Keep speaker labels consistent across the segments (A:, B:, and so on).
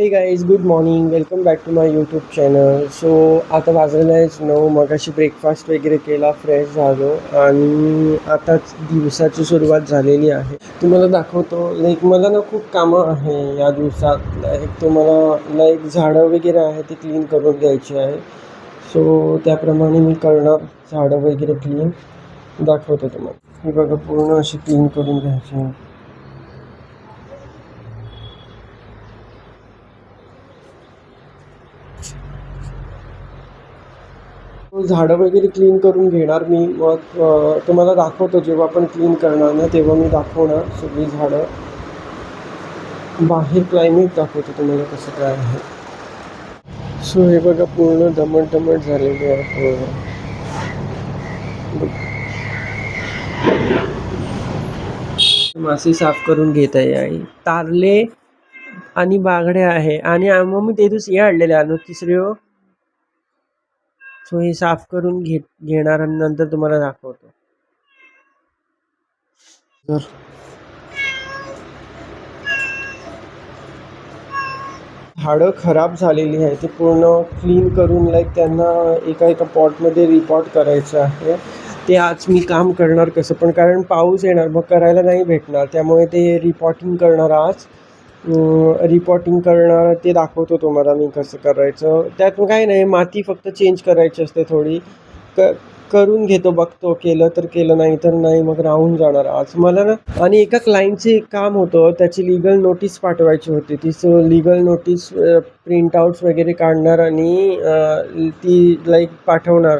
A: हे guys, good morning. Welcome back to my YouTube channel. So आता वाजलेलं आहेच 9. मगाशी ब्रेकफास्ट वगैरे केला, फ्रेश झालो आणि आताच दिवसाची सुरुवात झालेली आहे. तुम्हाला दाखवतो. मला ना खूप कामं आहे या दिवसात. तुम्हाला झाडं वगैरे आहे ती क्लीन करून द्यायची आहे. सो त्याप्रमाणे मी करणार. झाडं वगैरे क्लीन दाखवतो तुम्हाला. हे बघा, पूर्ण अशी क्लीन करून घ्यायची. झाडं वगैरे क्लीन करून घेणार मी. मग तुम्हाला दाखवतो. जेव्हा आपण क्लीन करणार ना तेव्हा मी दाखवणार सगळी झाडं. बाहेर क्लायमेट दाखवतो तुम्हाला कसं काय आहे. सो हे बघा, पूर्ण दमट झालेले आहे. मासे साफ करून घेत आहे आई. तारले आणि बागडे आहे आणि मग मी ते दिवशी आणलेले आणून तिसरे. सो हे साफ करून घेणार आणि नंतर तुम्हाला दाखवतो. झाडं खराब झालेली आहे, ते पूर्ण क्लीन करून त्यांना एका पॉटमध्ये रिपॉट करायचं आहे. ते आज मी काम करणार कसं पण, कारण पाऊस येणार मग करायला नाही भेटणार. त्यामुळे ते रिपॉटिंग करणार आज. रिपॉटिंग करणार ते दाखवतो तुम्हाला मी कसं करायचं. त्यात काय नाही, माती फक्त चेंज करायची असते थोडी. करून घेतो, बघतो. केलं तर केलं, नाही तर नाही, मग राहून जाणार आज मला ना. आणि एका क्लायंटचे एक काम होतं, त्याची लिगल नोटीस पाठवायची होती. ती लिगल नोटीस प्रिंटआउट्स वगैरे काढणार आणि ती पाठवणार.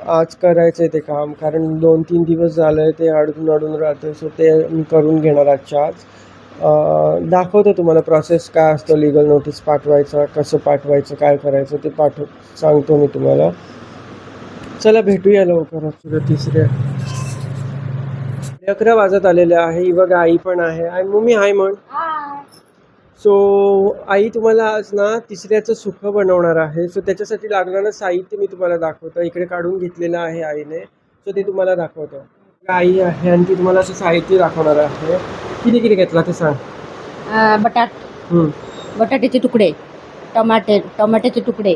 A: आज करायचं आहे ते काम, कारण 2-3 दिवस झालं आहे ते अडून राहतं. सो ते मी करून घेणार आजच्या आज. दाखवतो तुम्हाला प्रोसेस काय असतो लिगल नोटीस पाठवायचा, कसं पाठवायचं, काय करायचं ते सांगतो मी तुम्हाला. चला भेटूया लवकरच. तिसऱ्या 11 वाजत आलेले आहे. ही बघा, आई पण आहे आणि मम्मी हाय म्हण. सो आई तुम्हाला आज ना तिसऱ्याचं सुखं बनवणार आहे. सो त्याच्यासाठी लागणारं साहित्य मी तुम्हाला दाखवतो. इकडे काढून घेतलेलं आहे आईने. सो ते तुम्हाला दाखवतो. आई आहे आणि ती तुम्हाला असं साहित्य दाखवणार आहे. किती घेतला ते सांग.
B: बटाट्याचे तुकडे, टमाट्याचे तुकडे,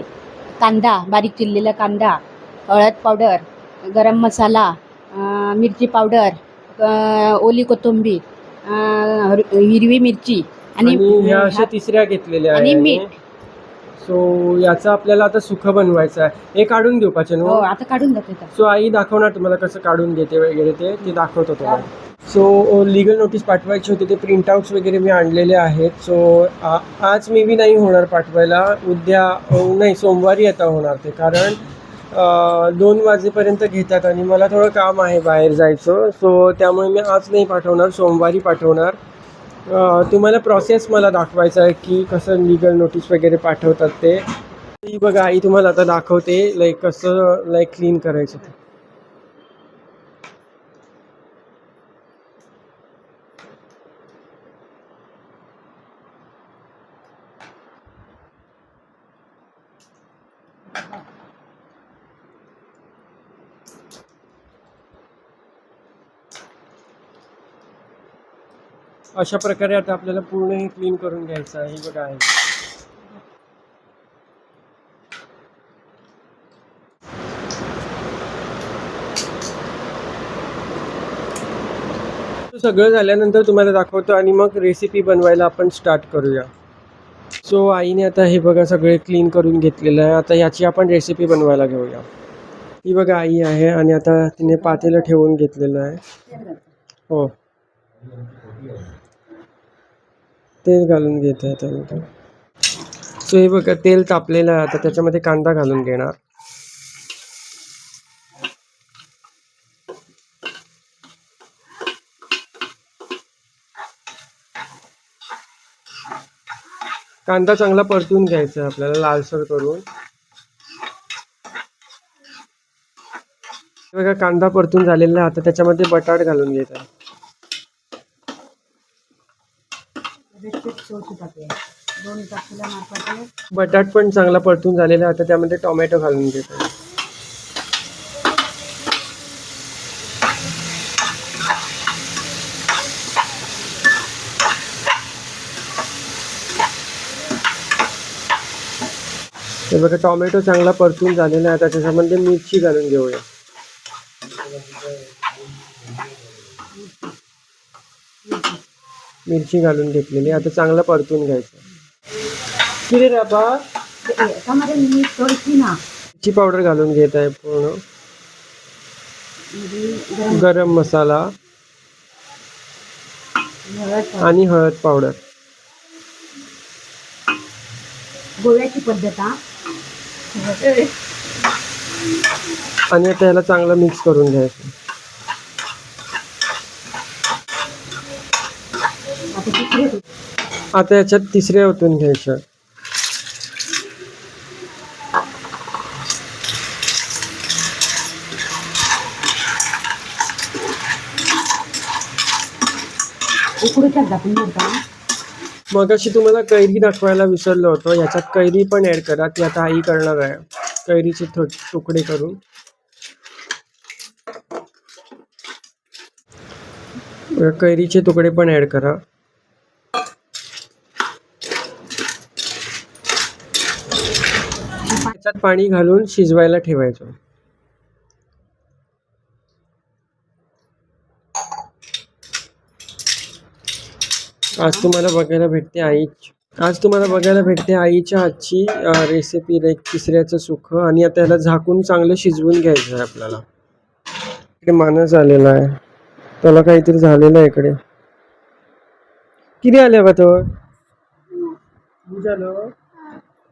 B: कांदा, बारीक चिरलेला कांदा, हळद पावडर, गरम मसाला, मिरची पावडर, ओली कोथिंबीर, हिरवी मिरची
A: आणि ह्या अशा तिसऱ्या घेतलेल्या
B: आणि
A: आहे.
B: मीठ.
A: सो याचं आपल्याला आता सुखं बनवायचं आहे. हे काढून घेऊ पाचन.
B: हो, आता काढून जाते.
A: सो आई दाखवणार तुम्हाला कसं काढून घेते वगैरे, ते दाखवतो तुम्हाला. सो लिगल नोटीस पाठवायची होती, ते प्रिंटआउट्स वगैरे मी आणलेले आहेत. सो आज मे बी नाही होणार पाठवायला. उद्या नाही, सोमवारी आता होणार ते, कारण 2 वाजेपर्यंत घेतात आणि मला थोडं काम आहे बाहेर जायचं. सो त्यामुळे मी आज नाही पाठवणार, सोमवारी पाठवणार. तुम्हाला प्रोसेस मला दाखवायचं आहे की कसं लिगल नोटीस वगैरे पाठवतात ते. बघा, आई तुम्हाला आता दाखवते कसं क्लीन करायचं ते. अशा प्रकारे आता आपल्याला पूर्ण हे क्लीन करून घ्यायचं आहे. बघा आहे. सगळं झाल्यानंतर तुम्हाला दाखवतो आणि मग रेसिपी बनवायला आपण स्टार्ट करूया. सो आईने आता हे बघा सगळे क्लीन करून घेतलेलं आहे. आता याची आपण रेसिपी बनवायला घेऊया. ही बघा आई आहे आणि आता तिने पातेलं ठेवून घेतलेलं आहे. हो, तेल घालून घेत आहे त्यानंतर. सो हे बघा, तेल तापलेलं आहे. आता त्याच्यामध्ये कांदा घालून घेणार. कांदा चांगला परतून घ्यायचा आहे आपल्याला, लालसर करून. बघा, कांदा परतून झालेला आहे. आता त्याच्यामध्ये बटाट घालून घ्यायचा आहे. बटाट पण चांगला परतून झालेला आहे. आता त्यामध्ये टोमॅटो घालून घ्यायचा. हे बघा टोमॅटो चांगला परतून झालेला आहे. आता त्याच्यामध्ये मिरची घालून घेऊया. मिरची घालून घेतलेली, आता चांगला परतून घ्यायचं. किती राबा
B: टमाटर मीठ थोडीशी ना
A: मिरची पावडर घालून घेत आहे पूर्ण. गरम मसाला आणि हळद पावडर.
B: गोव्याची पद्धत हा.
A: आणि आता ह्याला चांगलं मिक्स करून घ्यायचं. आता याच्यात तिसऱ्या ओतून घ्यायच्या. मगाशी तुम्हाला कैरी दाखवायला विसरलो होतो. याच्यात कैरी पण ऍड करा, ती आता आई करणार आहे. कैरीचे तुकडे करून कैरीचे तुकडे पण ऍड करा. त्याच्यात पाणी घालून शिजवायला ठेवायचं. आज तुम्हाला बघायला भेटते आईच्या हातची रेसिपी, तिसऱ्याचं सुख. आणि आता त्याला झाकून चांगलं शिजवून घ्यायचं आहे आपल्याला. इकडे माणूस आलेला आहे, त्याला काहीतरी झालेलं आहे. इकडे किती आले बा तो झालं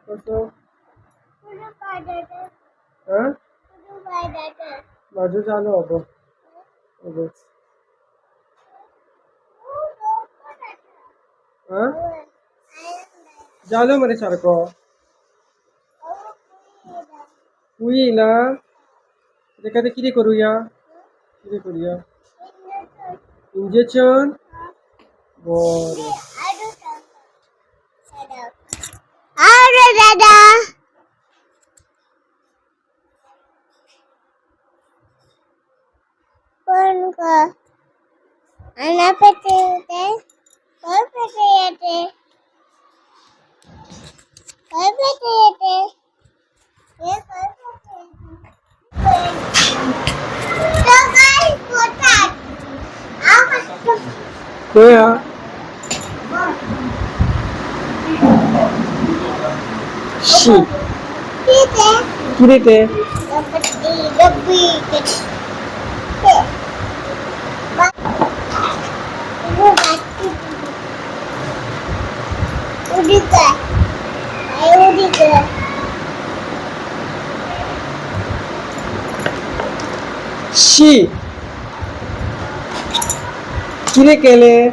A: कसं माझं झालं बाबा. झालं मरे सारखं होईला. एखादं किती करूया इंजेक्शन. बरं
C: दादा पण का ana pete काय pete येते हे काय तो काय पोटात
A: कोया शी किती ते
C: डब्बी
A: शी किती केले.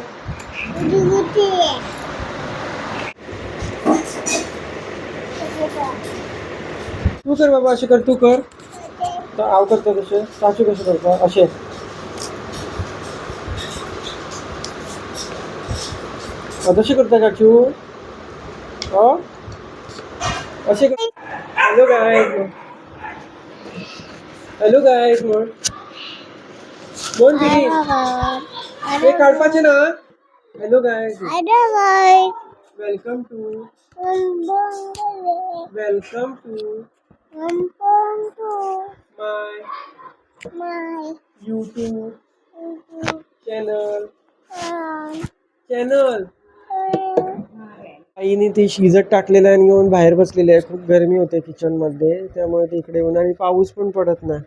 A: तू कर बाबा, असे कर, तू कर. आव करतो कसे सासू कसे करता असे. तसे करता काचू असे. हॅलो गायस बोल किती हे काढपाचे ना. Hello guys, welcome to my YouTube channel. आईने ते शिजत टाकलेलं आहे आणि येऊन बाहेर बसलेले आहे. खूप गरमी होते किचन मध्ये, त्यामुळे ते इकडे येऊन. आणि पाऊस पण पडत नाही.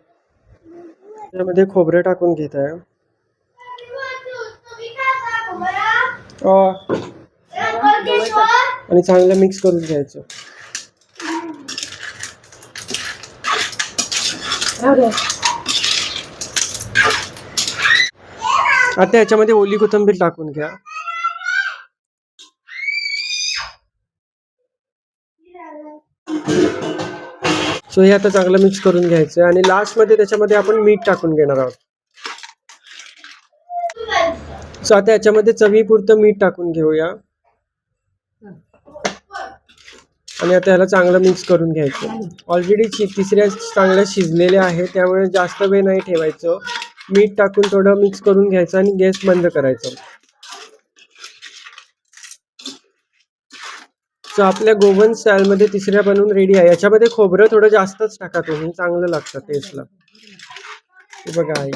A: त्यामध्ये खोबरं टाकून घेत आहे. आणि चांगलं मिक्स करून घ्यायचं. आता याच्यामध्ये ओली कोथिंबीर टाकून घ्या. सो हे आता चांगलं मिक्स करून घ्यायचं. आणि लास्ट मध्ये त्याच्यामध्ये आपण मीठ टाकून घेणार आहोत. सो आता याच्यामध्ये चवीपुरतं मीठ टाकून घेऊया. आणि आता ह्याला चांगलं मिक्स करून घ्यायचं. ऑलरेडी तिसऱ्या चांगल्या शिजलेल्या आहे, त्यामुळे जास्त वेळ नाही ठेवायचं. मीठ टाकून थोडं मिक्स करून घ्यायचं आणि गॅस बंद करायचं. सो आपल्या गोवन स्टाईलमध्ये तिसऱ्या बनवून रेडी आहे. याच्यामध्ये खोबरं थोडं जास्तच टाका तुम्ही, चांगलं लागतं टेस्टला. हे बघा आई.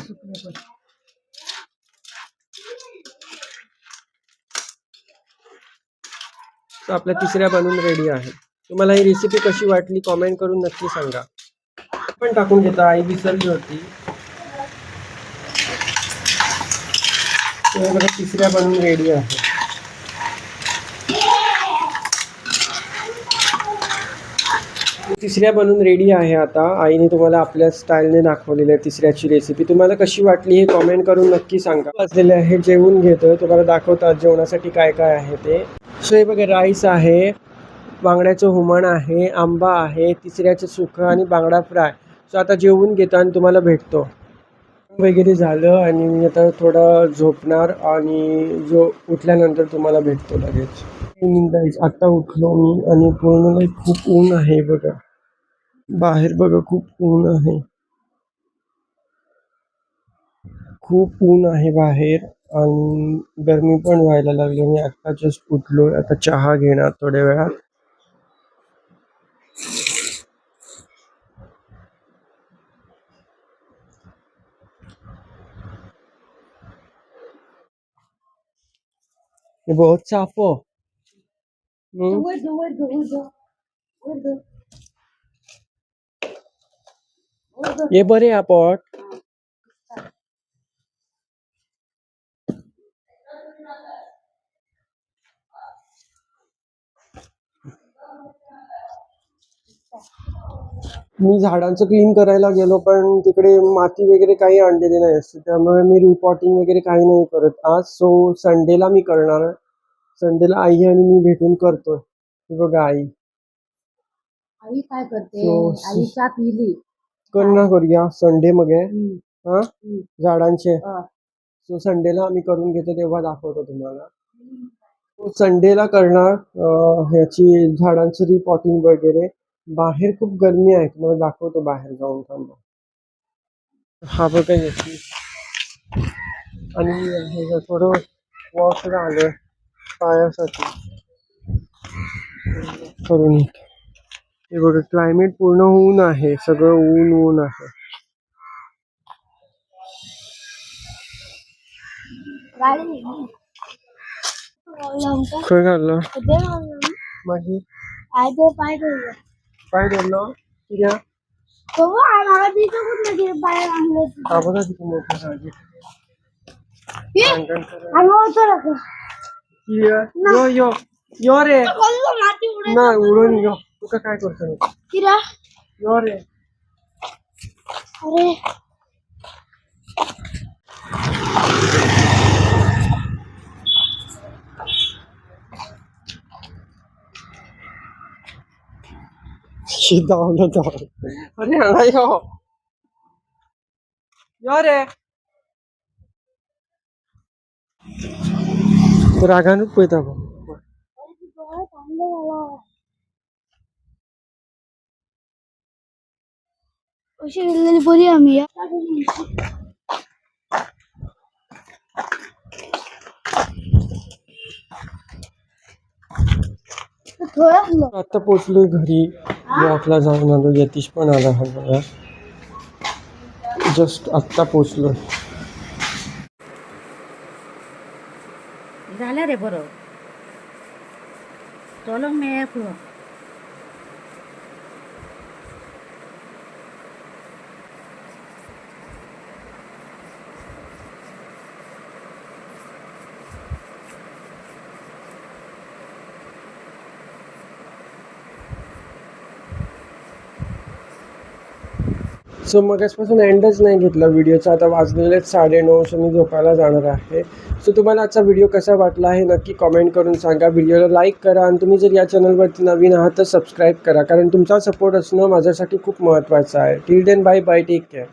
A: सो आपल्या तिसऱ्या बनवून रेडी आहे. तुम्हाला ही रेसिपी कशी वाटली कॉमेंट करून नक्की सांगा. पण टाकून घेता, आई विसरली होती. तर बघा तिसऱ्या बनवून रेडी आहे. तिसऱ्या बनवून रेडी आहे आता. आईने तुम्हाला आपल्या स्टाईलने दाखवलेली आहे तिसऱ्याची रेसिपी. तुम्हाला कशी वाटली हे कॉमेंट करून नक्की सांगा. वाजलेले आहे, जेवून घेतो, तुम्हाला दाखवतात जेवणासाठी काय काय आहे ते. सो हे बघा राईस आहे, बांगड्याचं हुमण आहे, आंबा आहे, तिसऱ्याचं सुकं आणि बांगडा फ्राय. सो आता जेवून घेतो आणि तुम्हाला भेटतो. वगैरे झालं आणि मी आता थोडं झोपणार आणि जो उठल्यानंतर तुम्हाला भेटतो लगेच. आता उठलो मी आणि पूर्ण खूप ऊन आहे बघा बाहेर. बघा खूप ऊन आहे, खूप ऊन आहे बाहेर आणि गरमी पण व्हायला लागली. मी आता जस्ट उठलो, आता चहा घेणार थोड्या वेळात. ये बहुत साफ हो. ये बरे हा पॉट. मी झाडांचं क्लीन करायला गेलो पण तिकडे माती वगैरे काही आणलेली नाही असते, त्यामुळे मी रिपॉटिंग वगैरे काही नाही करत आज. सो संडेला मी करणार. संडेला आई आणि मी भेटून करतोय. हे बघा आई.
B: आई काय करते?
A: So,
B: आई चहा पिली.
A: करूया करूया संडे मग आहे हा
B: हम्म.
A: झाडांचे.
B: अं.
A: सो संडेला आम्ही करून घेतो तेव्हा दाखवतो तुम्हाला. संडेला करणार ह्याची झाडांचं रिपॉटिंग वगैरे. बाहेर खूप गरमी आहे, तुम्हाला दाखवतो बाहेर जाऊन. थांबा. हा बघा याची आणि हे थोडं वॉकला आलं पायासाठी करून. हे बघा क्लायमेट पूर्ण ऊन आहे, सगळं ऊन ऊन आहे. खय घाललं मागीर पाय धरलो कित्याक हा बघा किती मोठं झाड. यो यो यो रे ना उडून यो. तुका काय करतो यो रे. धावलं धावलं. अरे हांगा यो यो रे. रागानूच पळयता गो.
C: अशी गेलेली बरी आम्ही
A: आता पोचलोय घरी. वॉकला जाऊन आलो. यतीश पण आला हा बघा. जस्ट आत्ता पोचलोय.
B: झालं रे बरं. चलो मी
A: सो मगासपासून एंडच नाही घेतला व्हिडिओचा. आता वाजलेले 9:30. सो मी झोपायला जाणार आहे. सो तुम्हाला आजचा व्हिडिओ कसा वाटला हे नक्की कॉमेंट करून सांगा. व्हिडिओला लाईक करा आणि तुम्ही जर या चॅनलवरती नवीन आहात तर सबस्क्राईब करा, कारण तुमचा सपोर्ट असणं माझ्यासाठी खूप महत्त्वाचं आहे. Till then bye bye, take care.